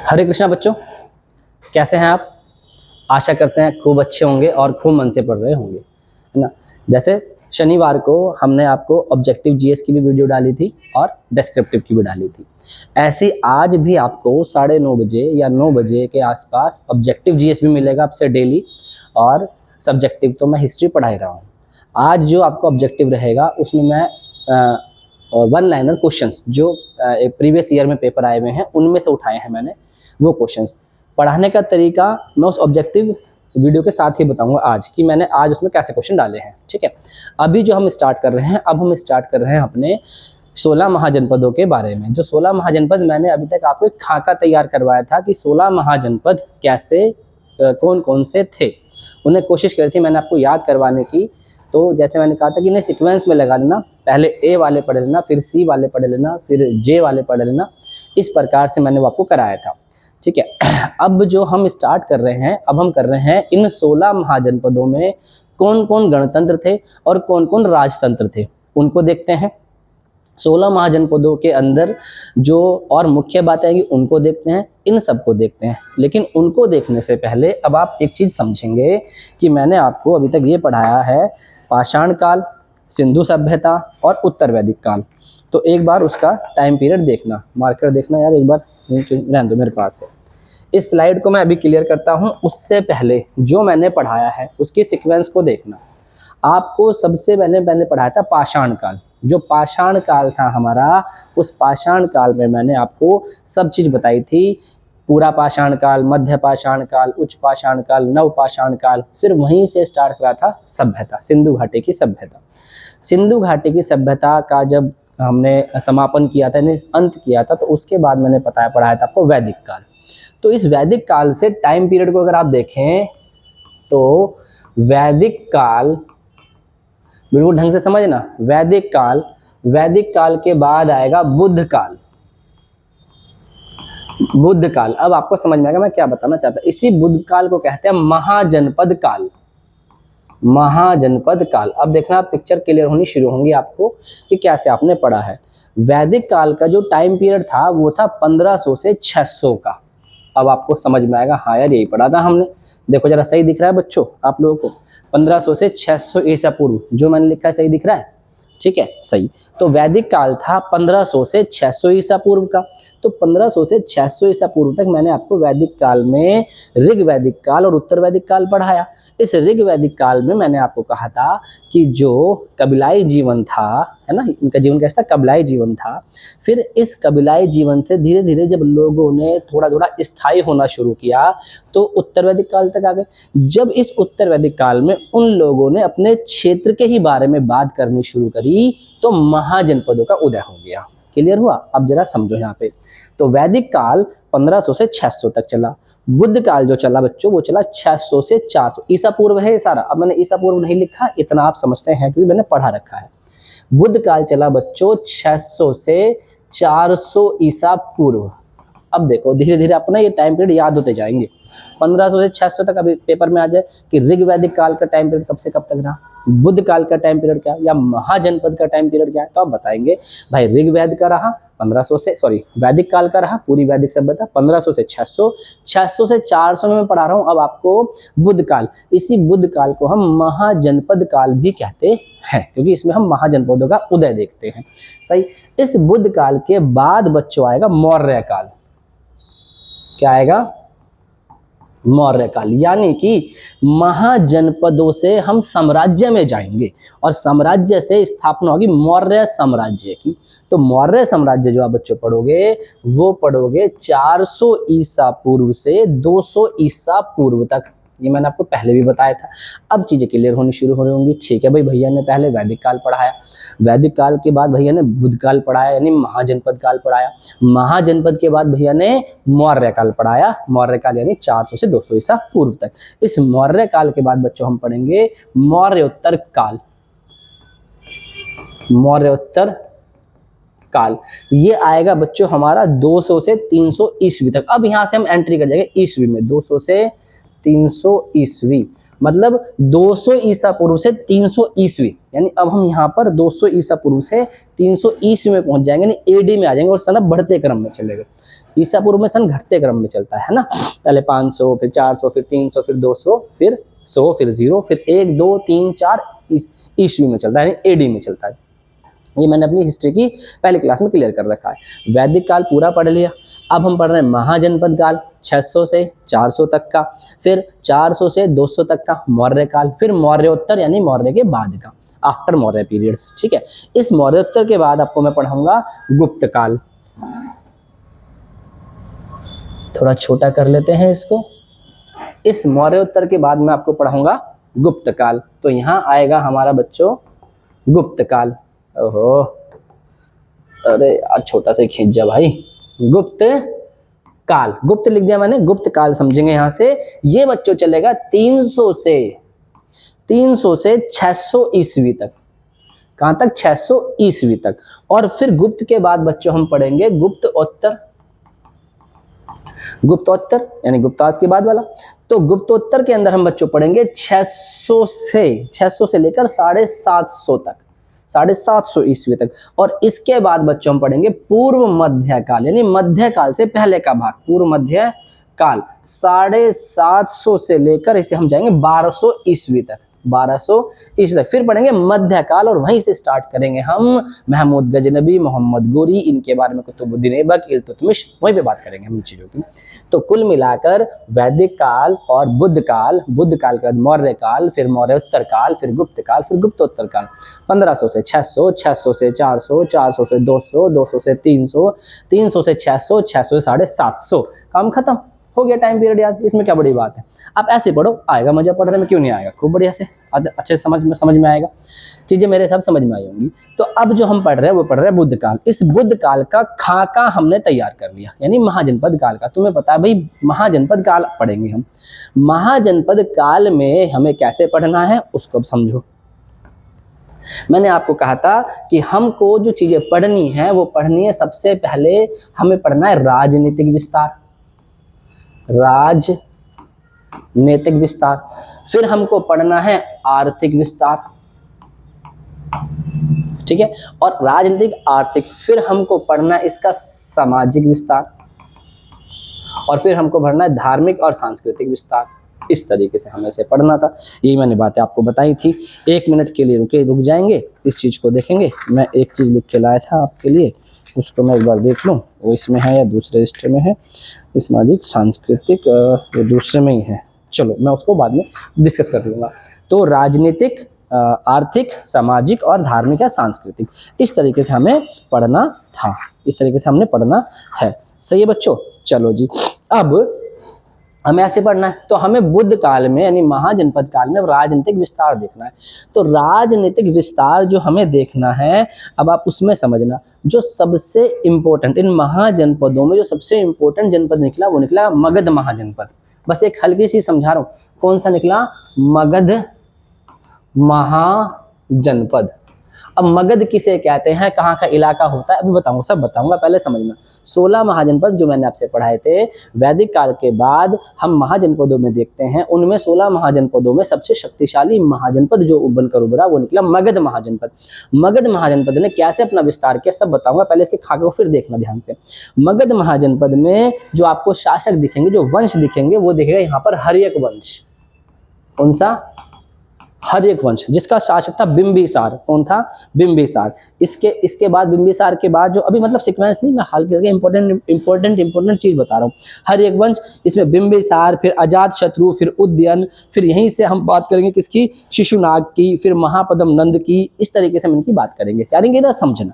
हरे कृष्णा बच्चों, कैसे हैं आप? आशा करते हैं खूब अच्छे होंगे और खूब मन से पढ़ रहे होंगे, है ना। जैसे शनिवार को हमने आपको ऑब्जेक्टिव जीएस की भी वीडियो डाली थी और डिस्क्रिप्टिव की भी डाली थी। ऐसी आज भी आपको 9:30 बजे या 9 बजे के आसपास ऑब्जेक्टिव जीएस भी मिलेगा आपसे डेली, और सब्जेक्टिव तो मैं हिस्ट्री पढ़ा ही रहा हूँ। आज जो आपको ऑब्जेक्टिव रहेगा उसमें मैं वन लाइनर क्वेश्चंस जो प्रीवियस ईयर में पेपर आए हुए हैं उनमें से उठाए हैं मैंने वो क्वेश्चंस। पढ़ाने का तरीका मैं उस ऑब्जेक्टिव वीडियो के साथ ही बताऊंगा आज कि मैंने आज उसमें कैसे क्वेश्चन डाले हैं, ठीक है। अभी जो हम स्टार्ट कर रहे हैं, अब हम स्टार्ट कर रहे हैं अपने 16 महाजनपदों के बारे में। जो 16 महाजनपद मैंने अभी तक आपको एक खाका तैयार करवाया था कि 16 महाजनपद कैसे कौन कौन से थे, उन्हें कोशिश करी थी मैंने आपको याद करवाने की। तो जैसे मैंने कहा था कि इन्हें सीक्वेंस में लगा लेना, पहले ए वाले पढ़ लेना, फिर सी वाले पढ़ लेना, फिर जे वाले पढ़ लेना। इस प्रकार से मैंने वो आपको कराया था, ठीक है। अब जो हम स्टार्ट कर रहे हैं, अब हम कर रहे हैं इन 16 महाजनपदों में कौन कौन गणतंत्र थे और कौन कौन राजतंत्र थे, उनको देखते हैं। 16 महाजनपदों के अंदर जो और मुख्य बातें आएंगी उनको देखते हैं, इन सबको देखते हैं। लेकिन उनको देखने से पहले अब आप एक चीज़ समझेंगे कि मैंने आपको अभी तक ये पढ़ाया है पाषाण काल, सिंधु सभ्यता और उत्तर वैदिक काल। तो एक बार उसका टाइम पीरियड देखना, मार्कर देखना यार, एक बार रहने दो मेरे पास है। इस स्लाइड को मैं अभी क्लियर करता हूँ, उससे पहले जो मैंने पढ़ाया है उसकी सीक्वेंस को देखना। आपको सबसे मैंने पढ़ाया था पाषाण काल। जो पाषाण काल था हमारा, उस पाषाण काल में मैंने आपको सब चीज़ बताई थी। पूरा पाषाण काल, मध्य पाषाण काल, उच्च पाषाण काल, नव पाषाण काल, फिर वहीं से स्टार्ट करा था सभ्यता, सिंधु घाटी की सभ्यता। सिंधु घाटी की सभ्यता का जब हमने समापन किया था, अंत किया था, तो उसके बाद मैंने पढ़ाया था आपको वैदिक काल। तो इस वैदिक काल से टाइम पीरियड को अगर आप देखें तो वैदिक काल, बिल्कुल ढंग से समझना, वैदिक काल के बाद आएगा बुद्ध काल। बुद्ध काल, अब आपको समझ में आएगा मैं क्या बताना चाहता हूं। इसी बुद्ध काल को कहते हैं महाजनपद काल। महाजनपद काल, अब देखना पिक्चर क्लियर होनी शुरू होंगी आपको कि कैसे आपने पढ़ा है। वैदिक काल का जो टाइम पीरियड था वो था 1500 से 600 का। अब आपको समझ में आएगा, हाँ यार यही पढ़ा था हमने। देखो जरा सही दिख रहा है बच्चों आप लोगों को, 1500 से 600 ईसा पूर्व जो मैंने लिखा है सही दिख रहा है, ठीक है, सही। तो वैदिक काल था 1500 से 600 ईसा पूर्व का। तो 1500 से 600 ईसा पूर्व तक मैंने आपको वैदिक काल में ऋग वैदिक काल और उत्तर वैदिक काल पढ़ाया। इस ऋग वैदिक काल में मैंने आपको कहा था कि जो कबीलाई जीवन था, है ना, इनका जीवन कैसा था, कबीलाई जीवन था। फिर इस कबीलाई जीवन से धीरे धीरे जब लोगों ने थोड़ा थोड़ा स्थायी होना शुरू किया तो उत्तर वैदिक काल तक आ गए। जब इस उत्तर वैदिक काल में उन लोगों ने अपने क्षेत्र के ही बारे में बात करनी शुरू करी तो महाजनपदों का उदय हो गया। क्लियर हुआ? अब जरा समझो यहाँ पे। तो वैदिक काल 1500 से 600 तक चला। बुद्ध काल जो चला बच्चों वो चला 600 से 400 ईसा पूर्व है ये सारा। अब मैंने ईसा पूर्व नहीं लिखा, इतना आप समझते हैं क्योंकि मैंने पढ़ा रखा है। बुद्ध काल चला बच्चों 600 से 400 ईसा पूर्व। अब देखो धीरे धीरे अपना ये टाइम पीरियड याद होते जाएंगे। 1500 से 600 तक अभी पेपर में आ जाए कि ऋग वैदिक काल का टाइम पीरियड कब से कब तक रहा, बुद्ध काल का टाइम पीरियड क्या, या महाजनपद का टाइम पीरियड क्या है। तो आप बताएंगे भाई ऋग वैद का रहा 1500 से, सॉरी वैदिक काल का रहा पूरी वैदिक सभ्यता 1500 से 600, 600 से 400 में मैं पढ़ा रहा हूँ अब आपको बुद्ध काल। इसी बुद्ध काल को हम महाजनपद काल भी कहते हैं क्योंकि इसमें हम महाजनपदों का उदय देखते हैं, सही। इस बुद्ध काल के बाद बच्चों आएगा मौर्य काल। क्या आएगा? मौर्य काल, यानी कि महाजनपदों से हम साम्राज्य में जाएंगे और साम्राज्य से स्थापना होगी मौर्य साम्राज्य की। तो मौर्य साम्राज्य जो आप बच्चों पढ़ोगे वो पढ़ोगे 400 ईसा पूर्व से 200 ईसा पूर्व तक। ये मैंने आपको पहले भी बताया था। अब चीज़ें क्लियर होनी शुरू हो रही होंगी, ठीक है भाई। भैया ने पहले वैदिक काल पढ़ाया, वैदिक काल के बाद भैया ने बुद्ध काल पढ़ाया यानी महाजनपद काल पढ़ाया, महाजनपद के बाद भैया ने मौर्य काल पढ़ाया, मौर्य काल यानी 400 से 200 ईसा पूर्व तक। इस मौर्य काल के बाद बच्चों हम पढ़ेंगे मौर्योत्तर काल। मौर्योत्तर काल ये आएगा बच्चों हमारा 200 से 300 ईस्वी तक। अब यहाँ से हम एंट्री कर जाएंगे ईस्वी में, 200 से 300 ईस्वी। मतलब 200 ईसा पूर्व से 300 ईस्वी, यानी अब हम यहाँ पर 200 ईसा पूर्व से 300 ईस्वी में पहुंच जाएंगे, यानी एडी में आ जाएंगे, और सन अब बढ़ते क्रम में चलेगा। ईसा पूर्व में सन घटते क्रम में चलता है ना, पहले 500, फिर 400, फिर 300, फिर 200, फिर 100, फिर 0, फिर 1, 2, 3, 4 ईस्वी में चलता है, यानी एडी में चलता है। ये मैंने अपनी हिस्ट्री की पहली क्लास में क्लियर कर रखा है। वैदिक काल पूरा पढ़ लिया। अब हम पढ़ रहे हैं महाजनपद काल, 600 से 400 तक का, फिर 400 से 200 तक का मौर्य काल, फिर मौर्योत्तर यानी मौर्य के बाद का, आफ्टर मौर्य पीरियड्स। ठीक है, इस मौर्योत्तर के बाद आपको मैं पढ़ाऊंगा गुप्त काल। थोड़ा छोटा कर लेते हैं इसको। इस मौर्योत्तर के बाद मैं आपको पढ़ाऊंगा गुप्त काल। तो यहाँ आएगा हमारा बच्चों गुप्त काल। ओहो, अरे यार छोटा सा खींच जा भाई। गुप्त काल, गुप्त लिख दिया मैंने, गुप्त काल समझेंगे यहाँ से। ये बच्चों चलेगा 300 से 600 ईस्वी तक। कहाँ तक? 600 ईस्वी तक। और फिर गुप्त के बाद बच्चों हम पढ़ेंगे गुप्तोत्तर। गुप्तोत्तर यानी गुप्ताज के बाद वाला। तो गुप्तोत्तर के अंदर हम बच्चों पढ़ेंगे 600 से लेकर 750 तक, 750 ईस्वी तक। और इसके बाद बच्चों हम पढ़ेंगे पूर्व मध्य काल, यानी मध्य काल से पहले का भाग, पूर्व मध्य काल 750 से लेकर इसे हम जाएंगे 1200 ईस्वी तक, 1200 ईस्वी तक। फिर पढ़ेंगे मध्य काल, और वहीं से स्टार्ट करेंगे हम महमूद गजनबी, मोहम्मद गोरी, इनके बारे में कुतुबुद्दीन ऐबक, इल्तुतमिश, वहीं पे बात करेंगे हम इन चीज़ों की। तो कुल मिलाकर वैदिक काल और बुद्ध काल, बुद्ध काल के बाद मौर्य काल, फिर मौर्योत्तर काल, फिर गुप्त काल, फिर गुप्तोत्तर काल, 1500 से 600, 600 से 400, 400 से 200, 200 से 300, 300 से 600, 600 से 750, काम खत्म हो गया। टाइम पीरियड याद, इसमें क्या बड़ी बात है। आप ऐसे पढ़ो, आएगा मजा पढ़ने में, क्यों नहीं आएगा, खूब बढ़िया से अच्छे समझ में आएगा, चीजें मेरे सब समझ में आई होंगी। तो अब जो हम पढ़ रहे हैं वो पढ़ रहे हैं बुद्ध काल। इस बुद्ध काल का खाका हमने तैयार कर लिया, यानी महाजनपद काल का। तुम्हें पता है भाई महाजनपद काल पढ़ेंगे हम। महाजनपद काल में हमें कैसे पढ़ना है उसको अब समझो। मैंने आपको कहा था कि हमको जो चीजें पढ़नी है वो पढ़नी है, सबसे पहले हमें पढ़ना है राजनीतिक विस्तार, राजनीतिक विस्तार। फिर हमको पढ़ना है आर्थिक विस्तार, ठीक है, और राजनीतिक आर्थिक। फिर हमको पढ़ना है इसका सामाजिक विस्तार, और फिर हमको पढ़ना है धार्मिक और सांस्कृतिक विस्तार। इस तरीके से हमें से पढ़ना था। यही मैंने बातें आपको बताई थी। 1 मिनट के लिए रुक जाएंगे, इस चीज को देखेंगे। मैं एक चीज लिख के लाया था आपके लिए, उसको मैं एक बार देख लूँ वो इसमें है या दूसरे रजिस्टर में है। सामाजिक सांस्कृतिक वो दूसरे में ही है, चलो मैं उसको बाद में डिस्कस कर लूँगा। तो राजनीतिक, आर्थिक, सामाजिक और धार्मिक या सांस्कृतिक, इस तरीके से हमें पढ़ना था, इस तरीके से हमने पढ़ना है। सही है बच्चों? चलो जी, अब हमें ऐसे पढ़ना है। तो हमें बुद्ध काल में यानी महाजनपद काल में राजनीतिक विस्तार देखना है। तो राजनीतिक विस्तार जो हमें देखना है, अब आप उसमें समझना, जो सबसे इम्पोर्टेंट इन महाजनपदों में जो सबसे इम्पोर्टेंट जनपद निकला वो निकला मगध महाजनपद। बस एक हल्की सी समझा रहा हूँ, कौन सा निकला? मगध महाजनपद। अब मगध किसे कहते हैं, कहाँ का इलाका होता है, अभी बताऊंगा, सब बताऊंगा, पहले समझना। 16 महाजनपद जो मैंने आपसे पढ़ाए थे वैदिक काल के बाद हम महाजनपदों में देखते हैं, उनमें 16 महाजनपदों में सबसे शक्तिशाली महाजनपद जो बनकर उभरा वो निकला मगध महाजनपद। मगध महाजनपद ने कैसे अपना विस्तार किया सब बताऊंगा, पहले इसके खाके को फिर देखना ध्यान से। मगध महाजनपद में जो आपको शासक दिखेंगे, जो वंश दिखेंगे, वो दिखेगा यहाँ पर हर्यक वंश। कौन सा? हर्यक वंश, जिसका शासक था बिंबिसार। कौन था? बिंबिसार। इसके बाद बिंबिसार के बाद जो अभी मतलब सीक्वेंस नहीं, मैं हाल के इंपॉर्टेंट चीज बता रहा हूँ। हर्यक वंश, इसमें बिंबिसार, फिर अजात शत्रु, फिर उदयन, फिर यहीं से हम बात करेंगे किसकी? शिशुनाग की, फिर महापद्म नंद की। इस तरीके से हम इनकी बात करेंगे, यानी ना समझना।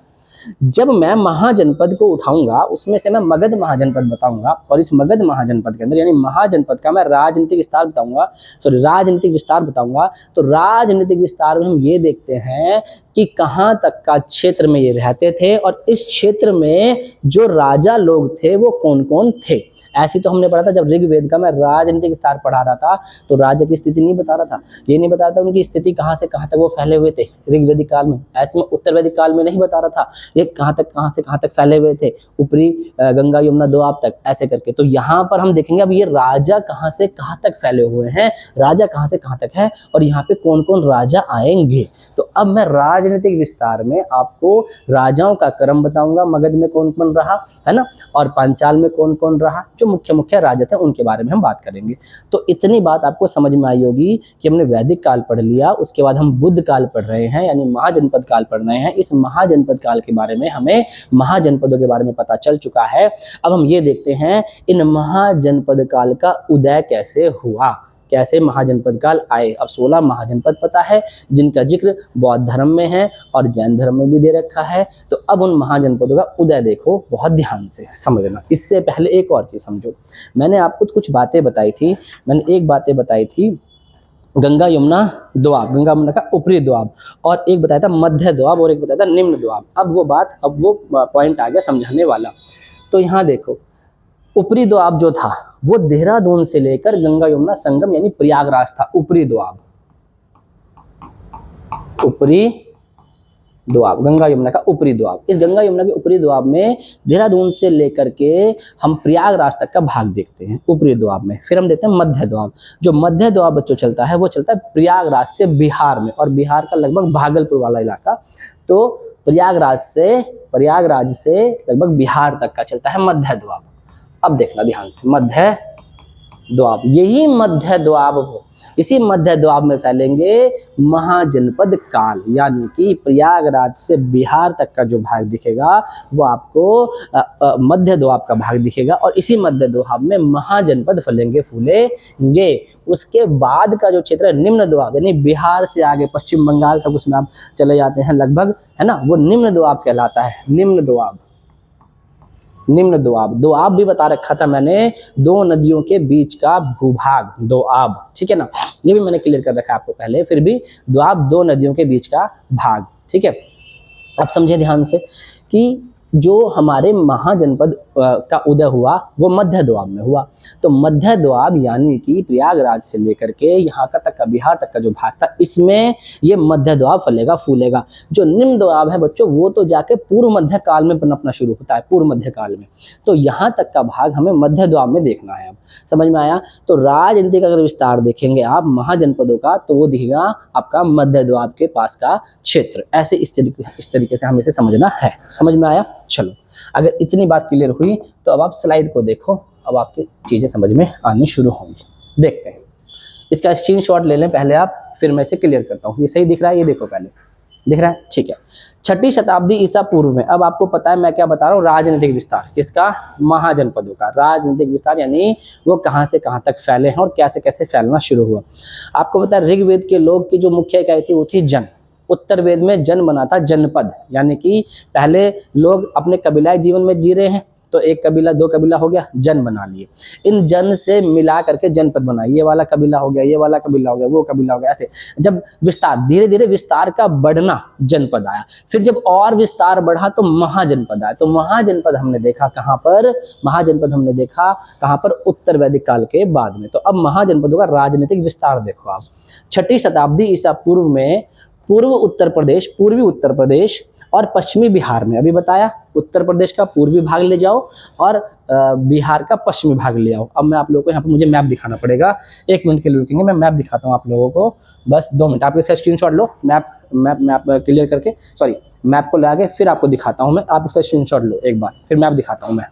जब मैं महाजनपद को उठाऊंगा उसमें से मैं मगध महाजनपद बताऊंगा, और इस मगध महाजनपद के अंदर यानी महाजनपद का मैं राजनीतिक विस्तार बताऊंगा, राजनीतिक विस्तार बताऊंगा। तो राजनीतिक विस्तार में हम ये देखते हैं कि कहाँ तक का क्षेत्र में ये रहते थे, और इस क्षेत्र में जो राजा लोग थे वो कौन कौन थे। ऐसी तो हमने पढ़ा था जब ऋग्वेद का मैं राजनीतिक विस्तार पढ़ा रहा था, तो राज्य की स्थिति नहीं बता रहा था, ये नहीं बता रहा था उनकी स्थिति कहाँ से कहाँ तक वो फैले हुए थे ऋग्वेदिक काल में। ऐसे में उत्तर वैदिक काल में नहीं बता रहा था, ये कहाँ से कहाँ तक फैले हुए थे, ऊपरी गंगा यमुना दोआब तक, ऐसे करके। तो यहाँ पर हम देखेंगे अब ये राजा कहाँ से कहाँ तक फैले हुए हैं, राजा कहाँ से कहाँ तक है, और यहाँ पे कौन कौन राजा आएंगे। तो अब मैं राजनीतिक विस्तार में आपको राजाओं का क्रम बताऊंगा, मगध में कौन कौन रहा है ना, और पांचाल में कौन कौन रहा, जो मुख्य मुख्य राजा थे उनके बारे में हम बात करेंगे। तो इतनी बात आपको समझ में आई होगी कि हमने वैदिक काल पढ़ लिया, उसके बाद हम बुद्ध काल पढ़ रहे हैं, यानी महाजनपद काल पढ़ रहे हैं। इस महाजनपद काल के बारे में हमें महाजनपदों के बारे में पता चल चुका है। अब हम ये देखते हैं इन महाजनपद काल का उदय कैसे हुआ, कैसे महाजनपद काल आए। अब 16 महाजनपद पता है, जिनका जिक्र बौद्ध धर्म में है और जैन धर्म में भी दे रखा है। तो अब उन महाजनपदों का उदय देखो, बहुत ध्यान से समझना। इससे पहले एक और चीज समझो, मैंने आपको कुछ बातें बताई थी, मैंने एक बातें बताई थी गंगा यमुना दोआब, गंगा यमुना का ऊपरी दोआब, और एक बताया था मध्य दोआब, और एक बताया था निम्न दोआब। अब वो पॉइंट आ गया समझाने वाला। तो यहाँ देखो, ऊपरी दोआब जो था वो देहरादून से लेकर गंगा यमुना संगम यानी प्रयागराज था। ऊपरी दोआब, ऊपरी दोआब, गंगा यमुना का ऊपरी दोआब। इस गंगा यमुना के ऊपरी दोआब में देहरादून से लेकर के हम प्रयागराज तक का भाग देखते हैं ऊपरी दोआब में। फिर हम देखते हैं मध्य दोआब। जो मध्य दोआब बच्चों चलता है वो चलता है प्रयागराज से बिहार में, और बिहार का लगभग भागलपुर वाला इलाका। तो प्रयागराज से लगभग बिहार तक का चलता है मध्य दोआब। अब देखना ध्यान से, मध्य दोआब, यही मध्य दोआब हो, इसी मध्य दोआब में फैलेंगे महाजनपद काल, यानी कि प्रयागराज से बिहार तक का जो भाग दिखेगा वो आपको मध्य दोआब का भाग दिखेगा, और इसी मध्य दोआब में महाजनपद फलेंगे फूलेंगे। उसके बाद का जो क्षेत्र है निम्न दोआब, यानी बिहार से आगे पश्चिम बंगाल तक उसमें आप चले जाते हैं लगभग, है ना, वो निम्न दोआब कहलाता है। निम्न दोआब, निम्न दोआब, दोआब भी बता रखा था मैंने, दो नदियों के बीच का भूभाग दोआब, ठीक है ना, ये भी मैंने क्लियर कर रखा है आपको पहले। फिर भी दोआब दो नदियों के बीच का भाग, ठीक है। अब समझे ध्यान से कि जो हमारे महाजनपद का उदय हुआ वो मध्य दोआब में हुआ। तो मध्य दोआब यानी कि प्रयागराज से लेकर के यहाँ का तक का बिहार तक का जो भाग था, इसमें ये मध्य दोआब फलेगा फूलेगा। जो निम्न दोआब है बच्चों, वो तो जाके पूर्व मध्य काल में पनपना शुरू होता है, पूर्व मध्य काल में। तो यहाँ तक का भाग हमें मध्य दोआब में देखना है। अब समझ में आया। तो राजनीति का अगर विस्तार देखेंगे आप महाजनपदों का, तो वो दिखेगा आपका मध्य दोआब के पास का क्षेत्र। ऐसे इस तरीके से हमें इसे समझना है। समझ में आया। चलो, अगर इतनी बात क्लियर हुई तो अब आप स्लाइड को देखो, अब आपकी चीजें समझ में आनी शुरू होंगी। देखते हैं, इसका स्क्रीनशॉट ले लें पहले आप, फिर मैं इसे क्लियर करता हूँ। ये सही दिख रहा है, ये देखो पहले दिख रहा है, ठीक है। 6ठी शताब्दी ईसा पूर्व में, अब आपको पता है मैं क्या बता रहा हूँ, राजनीतिक विस्तार किसका, महाजनपदों का राजनीतिक विस्तार, यानी वो कहाँ से कहाँ तक फैले हैं और कैसे कैसे फैलना शुरू हुआ। आपको पता है ऋग्वेद के लोग की जो मुख्य इकाई थी वो थी जन। उत्तर वेद में जन बना था जनपद, यानी कि पहले लोग अपने कबीलाई जीवन में जी रहे हैं, तो एक कबीला दो कबीला हो गया, जन बना लिए। इन जन से मिला करके जनपद बना, ये वाला कबीला हो गया, ये वाला कबीला हो गया, वो कबीला हो गया। ऐसे जब विस्तार, धीरे धीरे विस्तार का बढ़ना, जनपद आया। फिर जब और विस्तार बढ़ा तो महाजनपद आया। तो महाजनपद हमने देखा कहाँ पर, महाजनपद हमने देखा कहाँ पर, उत्तर वैदिक काल के बाद में। तो अब महाजनपदों का राजनीतिक विस्तार देखो आप। 6ठी शताब्दी ईसा पूर्व में पूर्वी उत्तर प्रदेश और पश्चिमी बिहार में, अभी बताया उत्तर प्रदेश का पूर्वी भाग ले जाओ और बिहार का पश्चिमी भाग ले आओ। अब मैं आप लोगों को यहाँ पर मुझे मैप दिखाना पड़ेगा, 1 मिनट के लिए रुकेंगे, मैं मैप दिखाता हूँ आप लोगों को, बस 2 मिनट। आप इसका स्क्रीनशॉट लो, मैप क्लियर करके, सॉरी मैप को ला के फिर आपको दिखाता हूँ मैं। आप इसका स्क्रीनशॉट लो एक बार, फिर मैप दिखाता हूँ मैं।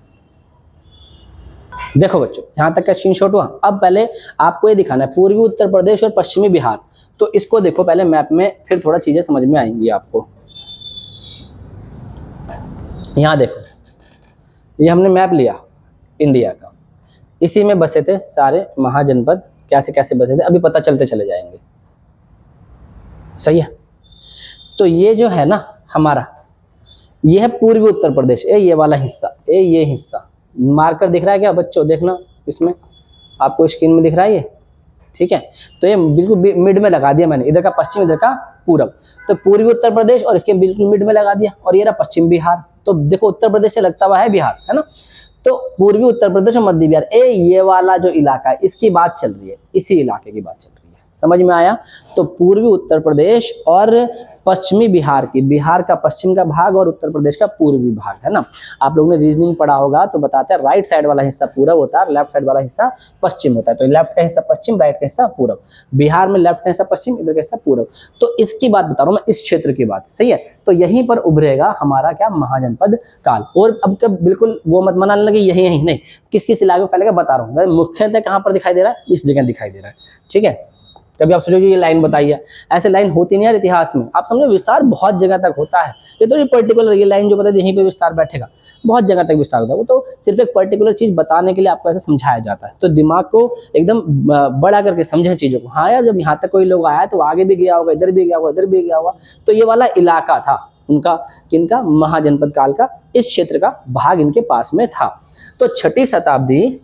देखो बच्चों, यहाँ तक का स्क्रीनशॉट हुआ। अब पहले आपको ये दिखाना है पूर्वी उत्तर प्रदेश और पश्चिमी बिहार। तो इसको देखो पहले मैप में, फिर थोड़ा चीजें समझ में आएंगी आपको। यहाँ देखो, ये हमने मैप लिया इंडिया का, इसी में बसे थे सारे महाजनपद, कैसे कैसे बसे थे अभी पता चलते चले जाएंगे, सही है। तो ये जो है ना हमारा, ये है पूर्वी उत्तर प्रदेश, ये वाला हिस्सा, ये हिस्सा मार्कर दिख रहा है क्या बच्चों, देखना इसमें आपको स्क्रीन में दिख रहा है ये, ठीक है। तो ये बिल्कुल मिड में लगा दिया मैंने, इधर का पश्चिम इधर का पूरब। तो पूर्वी उत्तर प्रदेश और इसके बिल्कुल मिड में लगा दिया, और ये रहा पश्चिम बिहार। तो देखो उत्तर प्रदेश से लगता हुआ है बिहार, है ना। तो पूर्वी उत्तर प्रदेश और मध्य बिहार, ये वाला जो इलाका है इसकी बात चल रही है, इसी इलाके की बात चल रही है, समझ में आया। तो पूर्वी उत्तर प्रदेश और पश्चिमी बिहार की, बिहार का पश्चिम का भाग और उत्तर प्रदेश का पूर्वी भाग, है ना। आप लोगों ने रीजनिंग पढ़ा होगा तो बताते हैं राइट साइड वाला हिस्सा पूरब होता है, लेफ्ट साइड वाला हिस्सा पश्चिम होता है। तो लेफ्ट का हिस्सा पश्चिम, राइट का हिस्सा पूरब। बिहार में लेफ्ट का हिस्सा पश्चिम, इधर का हिस्सा पूरब। तो इसकी बात बता रहा हूँ मैं, इस क्षेत्र की बात, सही है। तो यहीं पर उभरेगा हमारा क्या, महाजनपद काल। और अब कब बिल्कुल वो मत बनाने लगे यही यही नहीं, किस किस इलाके में फैलेगा बता रहा हूँ। मुख्यतः कहाँ पर दिखाई दे रहा है, इस जगह दिखाई दे रहा है, ठीक है। कभी आप सोचो ये लाइन बताइए, ऐसे लाइन होती नहीं यार इतिहास में। आप समझो विस्तार बहुत जगह तक होता है, ये तो पर्टिकुलर ये लाइन जो बताई यहीं पे विस्तार बैठेगा, बहुत जगह तक विस्तार होता है। वो तो सिर्फ एक पर्टिकुलर चीज बताने के लिए आपको ऐसे समझाया जाता है। तो दिमाग को एकदम बड़ा करके समझे चीजों को। हाँ यार, जब यहाँ तक कोई लोग आया तो आगे भी गया होगा, इधर भी गया होगा, इधर भी गया होगा। तो ये वाला इलाका था उनका, किनका, महाजनपद काल का, इस क्षेत्र का भाग इनके पास में था। तो 6ठी शताब्दी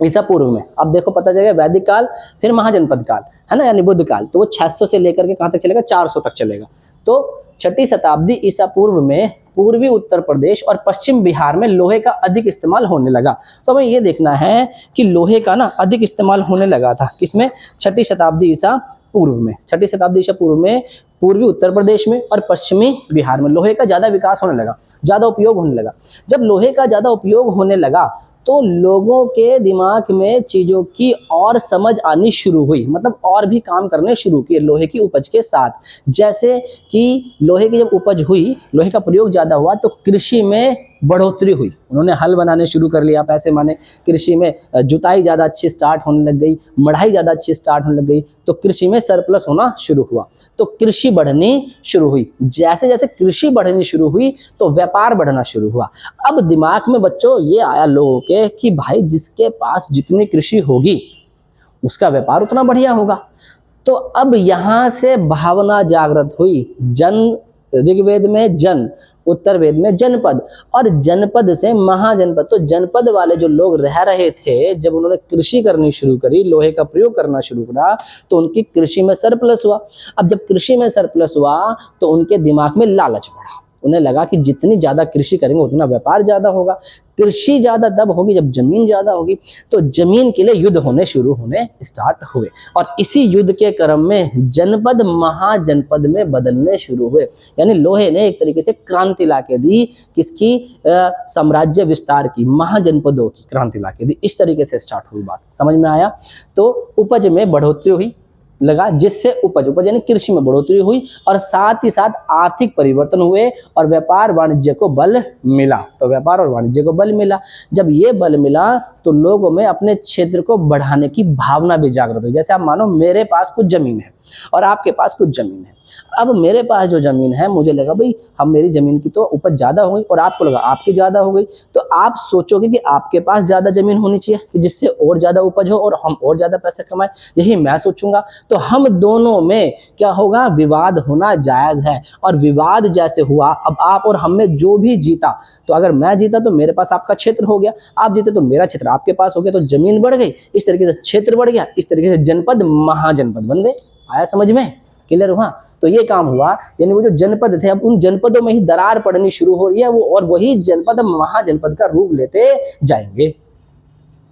ईसा पूर्व में, अब देखो पता चलेगा वैदिक काल, फिर महाजनपद काल, है ना, यानी बुद्ध काल। तो वो 600 से लेकर के कहाँ तक चलेगा, 400 तक चलेगा। तो 6ठी शताब्दी ईसा पूर्व में पूर्वी उत्तर प्रदेश और पश्चिम बिहार में लोहे का अधिक इस्तेमाल होने लगा। तो हमें ये देखना है कि लोहे का ना अधिक इस्तेमाल होने लगा था किसमें, 6ठी शताब्दी ईसा पूर्व में। 6ठी शताब्दी ईसा पूर्व में पूर्वी उत्तर प्रदेश में और पश्चिमी बिहार में लोहे का ज्यादा विकास होने लगा, ज्यादा उपयोग होने लगा। जब लोहे का ज्यादा उपयोग होने लगा तो लोगों के दिमाग में चीजों की और समझ आनी शुरू हुई, मतलब और भी काम करने शुरू किए लोहे की उपज के साथ। जैसे कि लोहे की जब उपज हुई, लोहे का प्रयोग ज्यादा हुआ, तो कृषि में बढ़ोतरी हुई। उन्होंने हल बनाने शुरू कर लिया, पैसे माने कृषि में जुताई ज्यादा अच्छी स्टार्ट होने लग गई, मढ़ाई ज्यादा अच्छी स्टार्ट होने लग गई। तो कृषि में सरप्लस होना शुरू हुआ, तो कृषि बढ़नी शुरू हुई। जैसे जैसे कृषि बढ़नी शुरू हुई तो व्यापार बढ़ना शुरू हुआ। अब दिमाग में बच्चों ये आया लोगों के कि भाई जिसके पास जितनी कृषि होगी उसका व्यापार उतना बढ़िया होगा। तो अब यहां से भावना जागृत हुई। जन, ऋग्वेद में जन, उत्तर वेद में जनपद, और जनपद से महाजनपद। तो जनपद वाले जो लोग रह रहे थे, जब उन्होंने कृषि करनी शुरू करी, लोहे का प्रयोग करना शुरू करा, तो उनकी कृषि में सरप्लस हुआ। अब जब कृषि में सरप्लस हुआ तो उनके दिमाग में लालच बढ़ा। उन्हें लगा कि जितनी ज्यादा कृषि करेंगे उतना व्यापार ज्यादा होगा। कृषि ज्यादा तब होगी जब जमीन ज्यादा होगी। तो जमीन के लिए युद्ध होने शुरू होने स्टार्ट हुए, और इसी युद्ध के क्रम में जनपद महाजनपद में बदलने शुरू हुए। यानी लोहे ने एक तरीके से क्रांति लाके दी, किसकी, साम्राज्य विस्तार की, महाजनपदों की क्रांति लाके दी। इस तरीके से स्टार्ट हुई बात, समझ में आया। तो उपज में बढ़ोतरी हुई लगा, जिससे उपज यानी कृषि में बढ़ोतरी हुई, और साथ ही साथ आर्थिक परिवर्तन हुए और व्यापार वाणिज्य को बल मिला। तो व्यापार और वाणिज्य को बल मिला। जब ये बल मिला तो लोगों में अपने क्षेत्र को बढ़ाने की भावना भी जागृत हुई। जैसे आप मानो मेरे पास कुछ जमीन है और आपके पास कुछ जमीन है। अब मेरे पास जो जमीन है, मुझे लगा भाई हम, मेरी जमीन की तो उपज ज्यादा हो गई, और आपको लगा आपकी ज्यादा हो गई। तो आप सोचोगे कि आपके पास ज्यादा जमीन होनी चाहिए कि जिससे और ज्यादा उपज हो और हम और ज्यादा पैसे कमाएं, यही मैं सोचूंगा। तो हम दोनों में क्या होगा, विवाद होना जायज है। और विवाद जैसे हुआ, अब आप और हम में जो भी जीता, तो अगर मैं जीता तो मेरे पास आपका क्षेत्र हो गया, आप जीते तो मेरा क्षेत्र आपके पास हो गया, तो जमीन बढ़ गई, इस तरीके से क्षेत्र बढ़ गया, इस तरीके से जनपद महाजनपद बन गए। आया समझ में, क्लियर हुआ। तो ये काम हुआ, यानी वो जो जनपद थे अब उन जनपदों में ही दरार पड़नी शुरू हो रही है, वो और वही जनपद महाजनपद का रूप लेते जाएंगे।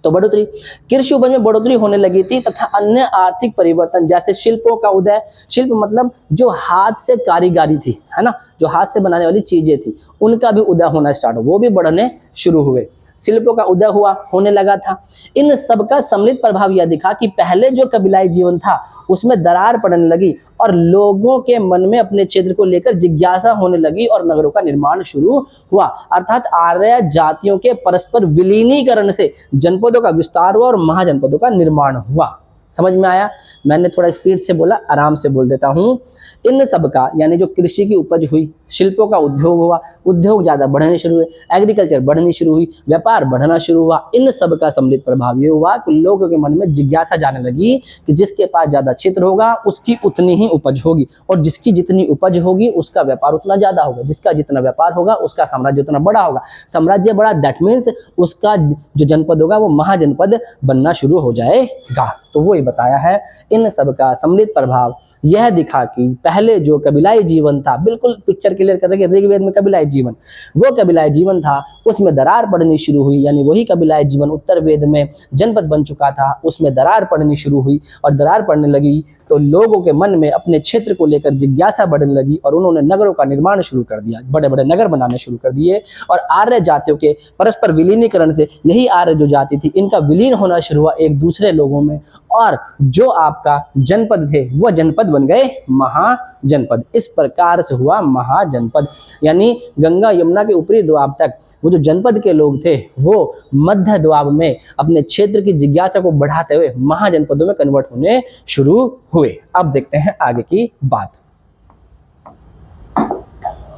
तो बढ़ोतरी, कृषि उपज में बढ़ोतरी होने लगी थी, तथा अन्य आर्थिक परिवर्तन जैसे शिल्पों का उदय। शिल्प मतलब जो हाथ से कारीगरी थी, है ना, जो हाथ से बनाने वाली चीजें थी, उनका भी उदय होना स्टार्ट हो, वो भी बढ़ने शुरू हुए। शिल्पों का उदय हुआ, होने लगा था। इन सबका सम्मिलित प्रभाव यह दिखा कि पहले जो कबीलाई जीवन था उसमें दरार पड़ने लगी, और लोगों के मन में अपने क्षेत्र को लेकर जिज्ञासा होने लगी, और नगरों का निर्माण शुरू हुआ। अर्थात आर्य जातियों के परस्पर विलीनीकरण से जनपदों का विस्तार हुआ और महाजनपदों का निर्माण हुआ। समझ में आया। मैंने थोड़ा स्पीड से बोला, आराम से बोल देता हूँ। इन सब का, यानी जो कृषि की उपज हुई, शिल्पों का उद्योग हुआ, उद्योग ज्यादा बढ़ने शुरू हुए, एग्रीकल्चर बढ़नी शुरू हुई, व्यापार बढ़ना शुरू हुआ। इन सब का सम्मिलित प्रभाव ये हुआ कि लोगों के मन में जिज्ञासा जाने लगी कि जिसके पास ज्यादा क्षेत्र होगा उसकी उतनी ही उपज होगी, और जिसकी जितनी उपज होगी उसका व्यापार उतना ज्यादा होगा, जिसका जितना व्यापार होगा उसका साम्राज्य उतना बड़ा होगा। साम्राज्य बड़ा, दैट मीन्स उसका जो जनपद होगा वो महाजनपद बनना शुरू हो जाएगा। तो वो बताया है। इन सब का सम्मिलित प्रभाव यह दिखा कि पहले जो कबीलाई जीवन था, बिल्कुल पिक्चर क्लियर कर रहे कि ऋग्वेद में कबीलाई जीवन, वो कबीलाई जीवन था, उसमें दरार पड़नी शुरू हुई। यानी वही कबीलाई जीवन उत्तर वेद में जनपद बन चुका था, उसमें दरार पड़नी शुरू हुई और दरार पड़ने लगी तो लोगों के मन में अपने क्षेत्र को लेकर जिज्ञासा बढ़ने लगी और उन्होंने नगरों का निर्माण शुरू कर दिया, बड़े बड़े नगर बनाने शुरू कर दिए। और आर्य जातियों के परस्पर विलीनीकरण से यही आर्य जो जाति थी, इनका विलीन होना शुरू हुआ एक दूसरे लोगों में, और जो आपका जनपद थे वो जनपद बन गए महाजनपद। इस प्रकार से हुआ महाजनपद। यानी गंगा यमुना के ऊपरी दोआब तक वो जो जनपद के लोग थे वो मध्य दोआब में अपने क्षेत्र की जिज्ञासा को बढ़ाते हुए महाजनपदों में कन्वर्ट होने शुरू हुए। अब देखते हैं आगे की बात।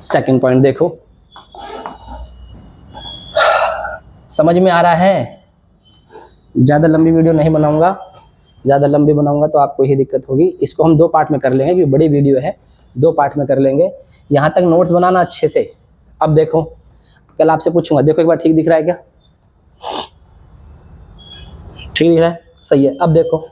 सेकंड पॉइंट देखो, समझ में आ रहा है? ज्यादा लंबी वीडियो नहीं बनाऊंगा, ज़्यादा लंबी बनाऊंगा तो आपको ही दिक्कत होगी। इसको हम 2 पार्ट में कर लेंगे क्योंकि बड़ी वीडियो है, 2 पार्ट में कर लेंगे। यहाँ तक नोट्स बनाना अच्छे से। अब देखो, कल आपसे पूछूंगा, देखो एक बार ठीक दिख रहा है क्या? ठीक दिख रहा है? सही है। अब देखो,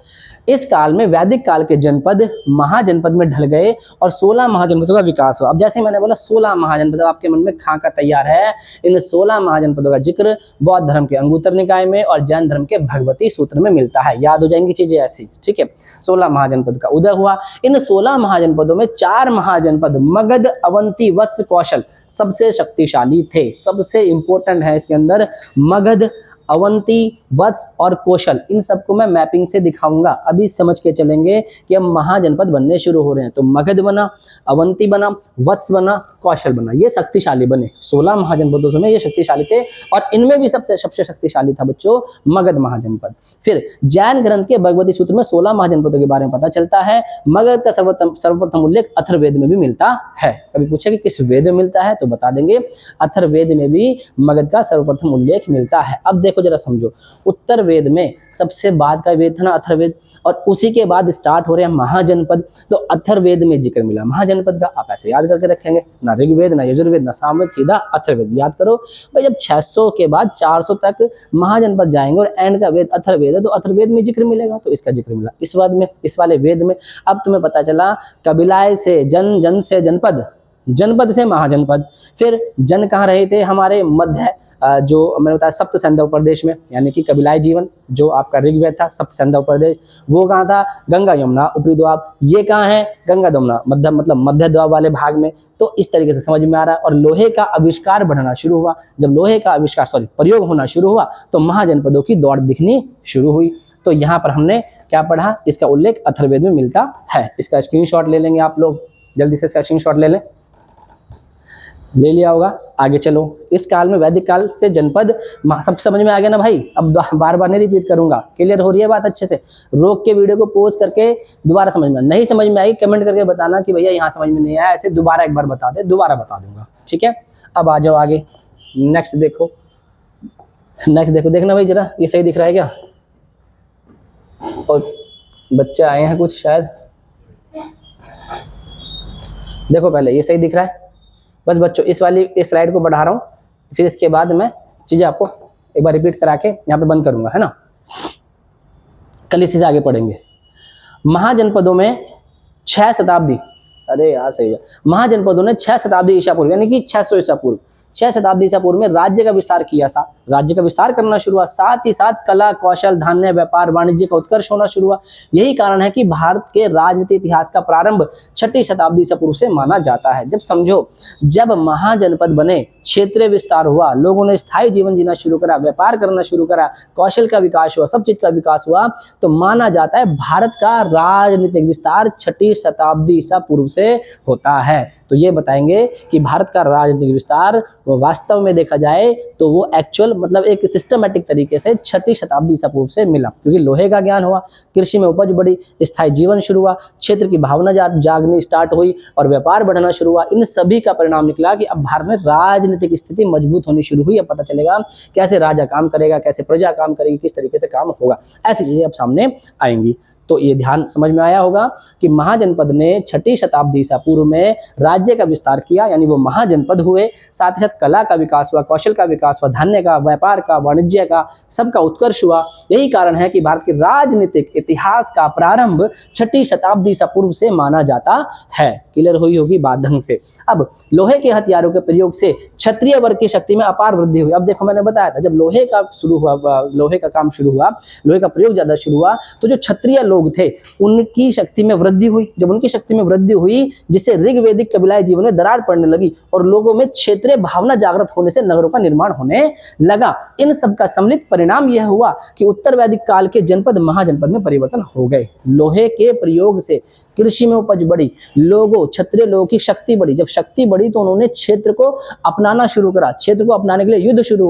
इस काल में वैदिक काल के जनपद महाजनपद में ढल गए और 16 महाजनपदों का विकास हुआ। अब जैसे मैंने बोला 16 महाजनपद, आपके मन में खाका तैयार है। इन 16 महाजनपदों का जिक्र बौद्ध धर्म के अंगुत्तर निकाय में और जैन धर्म के भगवती सूत्र में मिलता है। याद हो जाएंगी चीजें ऐसी, ठीक है। 16 महाजनपद का उदय हुआ। इन 16 महाजनपदों में 4 महाजनपद मगध, अवंती, वत्स, कौशल सबसे शक्तिशाली थे। सबसे इंपॉर्टेंट है इसके अंदर मगध, अवंती, वत्स और कौशल। इन सबको मैं मैपिंग से दिखाऊंगा। अभी समझ के चलेंगे कि अब महाजनपद बनने शुरू हो रहे हैं। तो मगध बना, अवंती बना, वत्स बना, कौशल बना, ये शक्तिशाली बने। 16 महाजनपदों में ये शक्तिशाली थे और इनमें भी सबसे शक्तिशाली था बच्चों मगध महाजनपद। फिर जैन ग्रंथ के भगवती सूत्र में 16 महाजनपदों के बारे में पता चलता है। मगध का सर्वप्रथम उल्लेख अथर्ववेद में भी मिलता है। कभी पूछे कि किस वेद में मिलता है तो बता देंगे अथर्ववेद में भी मगध का सर्वप्रथम उल्लेख मिलता है। अब देखो जरा समझो, उत्तर वेद में सबसे बाद का वेद था ना अथर्ववेद, और उसी के बाद स्टार्ट हो रहे हैं महाजनपद। तो अथर्ववेद में जिक्र मिला महाजनपद का। आप ऐसे याद करके रखेंगे, ना ऋग्वेद, ना यजुर्वेद, ना सामवेद, सीधा अथर्ववेद याद करो भाई। जब 600 के बाद 400 तक महाजनपद जाएंगे और एंड का वेद अथर्ववेद है तो अथर्ववेद में जिक्र मिलेगा, तो इसका जिक्र मिला इस वाद में, इस वाले वेद में। अब तुम्हें पता चला कबीलाय से जन, जन से जनपद, जनपद से महाजनपद। फिर जन कहाँ रहे थे हमारे मध्य, जो मैंने बताया सप्त सैंधव प्रदेश में, यानी कि कबीलाई जीवन जो आपका ऋग्वेद था सप्त सैंधव प्रदेश, वो कहाँ था? गंगा यमुना ऊपरी दोआब। ये कहाँ है? गंगा यमुना मध्य, मतलब मध्य दोआब वाले भाग में। तो इस तरीके से समझ में आ रहा है। और लोहे का आविष्कार बढ़ना शुरू हुआ। जब लोहे का आविष्कार प्रयोग होना शुरू हुआ तो महाजनपदों की दौड़ दिखनी शुरू हुई। तो यहाँ पर हमने क्या पढ़ा? इसका उल्लेख अथर्ववेद में मिलता है। इसका स्क्रीनशॉट ले लेंगे आप लोग, जल्दी से इसका स्क्रीनशॉट ले लें। ले लिया होगा। आगे चलो, इस काल में वैदिक काल से जनपद सब समझ में आ गया ना भाई? अब बार बार नहीं रिपीट करूंगा, क्लियर हो रही है बात अच्छे से? रोक के वीडियो को पॉज करके दोबारा समझ में, नहीं समझ में आई कमेंट करके बताना कि भैया यहाँ समझ में नहीं आया, ऐसे दोबारा एक बार बता दे, दोबारा बता दूंगा, ठीक है। अब आ जाओ आगे, नेक्स्ट देखो, नेक्स्ट देखो, देखना भाई जरा ये सही दिख रहा है क्या? और बच्चे आए हैं कुछ शायद, देखो पहले ये सही दिख रहा है? बस बच्चों इस स्लाइड को बढ़ा रहा हूँ, फिर इसके बाद मैं चीज़ें आपको एक बार रिपीट करा के यहाँ पे बंद करूँगा, है ना। कल इसी से आगे पढ़ेंगे। महाजनपदों में 6 शताब्दी, अरे यार सही है, महाजनपदों ने 6 शताब्दी ईसा पूर्व यानी कि 600 ईसा पूर्व, 6 शताब्दी ईसा पूर्व में राज्य का विस्तार किया था। राज्य का विस्तार करना शुरू हुआ, साथ ही साथ कला, कौशल, धान्य, व्यापार, वाणिज्य का उत्कर्ष होना शुरू हुआ। यही कारण है कि भारत के राजनीति इतिहास का प्रारंभ 6ठी शताब्दी ईसा पूर्व से माना जाता है। जब समझो, जब महाजनपद बने, क्षेत्रीय विस्तार हुआ, लोगों ने स्थायी जीवन जीना शुरू करा, व्यापार करना शुरू करा, कौशल का विकास हुआ, सब चीज का विकास हुआ, तो माना जाता है भारत का राजनीतिक विस्तार 6ठी शताब्दी ईसा पूर्व से होता है। तो ये बताएंगे कि भारत का राजनीतिक विस्तार वास्तव में देखा जाए तो वो एक्चुअल मतलब एक सिस्टमेटिक तरीके से 6ठी शताब्दी ईसा पूर्व से मिला, क्योंकि लोहे का ज्ञान हुआ, कृषि में उपज बढ़ी, स्थायी जीवन शुरू हुआ, क्षेत्र की भावना जागनी स्टार्ट हुई और व्यापार बढ़ना शुरू हुआ। इन सभी का परिणाम निकला कि अब भारत में राजनीतिक स्थिति मजबूत होनी शुरू हुई। अब पता चलेगा कैसे राजा काम करेगा, कैसे प्रजा काम करेगी, किस तरीके से काम होगा, ऐसी चीजें अब सामने आएंगी। तो ये ध्यान समझ में आया होगा कि महाजनपद ने 6ठी शताब्दी ईसा पूर्व में राज्य का विस्तार किया, यानी वो महाजनपद हुए। साथ ही साथ कला का विकास हुआ, कौशल का विकास हुआ, धान्य का, व्यापार का, वाणिज्य का, सबका उत्कर्ष हुआ। यही कारण है कि भारत के राजनीतिक इतिहास का प्रारंभ 6ठी शताब्दी ईसा पूर्व से माना जाता है। क्लियर हुई होगी बात ढंग से। अब लोहे के हथियारों के प्रयोग से क्षत्रिय वर्ग की शक्ति में अपार वृद्धि हुई। अब देखो मैंने बताया था, जब लोहे का काम शुरू हुआ, लोहे का प्रयोग ज्यादा शुरू हुआ, तो जो क्षत्रिय लोग थे उनकी शक्ति में वृद्धि हुई। जब उनकी शक्ति में वृद्धि हुई, जिससे ऋग्वैदिक कबीलाई जीवन में दरार पड़ने लगी और लोगों में क्षेत्रीय भावना जागृत होने से नगरों का निर्माण होने लगा। इन सब का सम्मिलित परिणाम यह हुआ कि उत्तर वैदिक काल के जनपद महाजनपद में परिवर्तन हो गए। लोहे के प्रयोग से कृषि में उपज बढ़ी, लोगों क्षत्रिय लोगों की शक्ति बढ़ी। जब शक्ति बढ़ी तो उन्होंने क्षेत्र को अपनाना शुरू करा। क्षेत्र को अपनाने के लिए युद्ध शुरू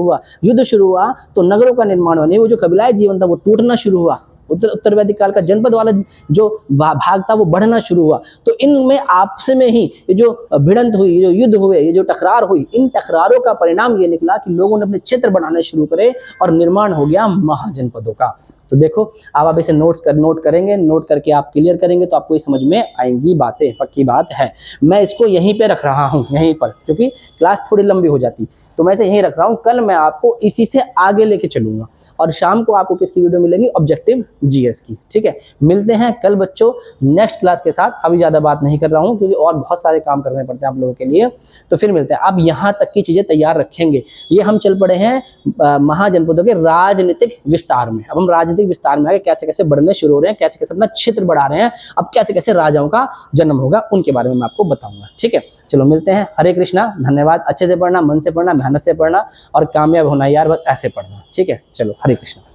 हुआ तो नगरों का निर्माण हुआ। नहीं, वो जो कबीलाई जीवन था वो टूटना शुरू हुआ। उत्तर वैदिक काल का जनपद वाला जो भाग था वो बढ़ना शुरू हुआ। तो इनमें आपस में ही ये जो भिड़ंत हुई, जो युद्ध हुए, ये जो टकरार हुई, इन टकरारों का परिणाम ये निकला कि लोगों ने अपने क्षेत्र बनाने शुरू करे और निर्माण हो गया महाजनपदों का। तो देखो अब आप इसे नोट करेंगे, नोट करके आप क्लियर करेंगे तो आपको ये समझ में आएंगी बातें, पक्की बात है। मैं इसको यहीं पे रख रहा हूँ, यहीं पर, क्योंकि क्लास थोड़ी लंबी हो जाती, तो मैं इसे यहीं रख रहा हूँ। कल मैं आपको इसी से आगे लेके चलूंगा और शाम को आपको किसकी वीडियो मिलेगी? ऑब्जेक्टिव जीएस की। ठीक है, मिलते हैं कल बच्चों नेक्स्ट क्लास के साथ। अभी ज्यादा बात नहीं कर रहा हूँ क्योंकि और बहुत सारे काम करने पड़ते हैं आप लोगों के लिए। तो फिर मिलते हैं। आप यहाँ तक की चीजें तैयार रखेंगे। ये हम चल पड़े हैं महाजनपदों के राजनीतिक विस्तार में। अब हम राजनीतिक विस्तार में आगे कैसे कैसे बढ़ने शुरू हो रहे हैं, कैसे कैसे अपना क्षेत्र बढ़ा रहे हैं, अब कैसे कैसे राजाओं का जन्म होगा, उनके बारे में मैं आपको बताऊंगा। ठीक है, चलो मिलते हैं। हरे कृष्णा, धन्यवाद। अच्छे से पढ़ना, मन से पढ़ना, मेहनत से पढ़ना और कामयाब होना यार, बस ऐसे पढ़ना। ठीक है, चलो हरे कृष्णा।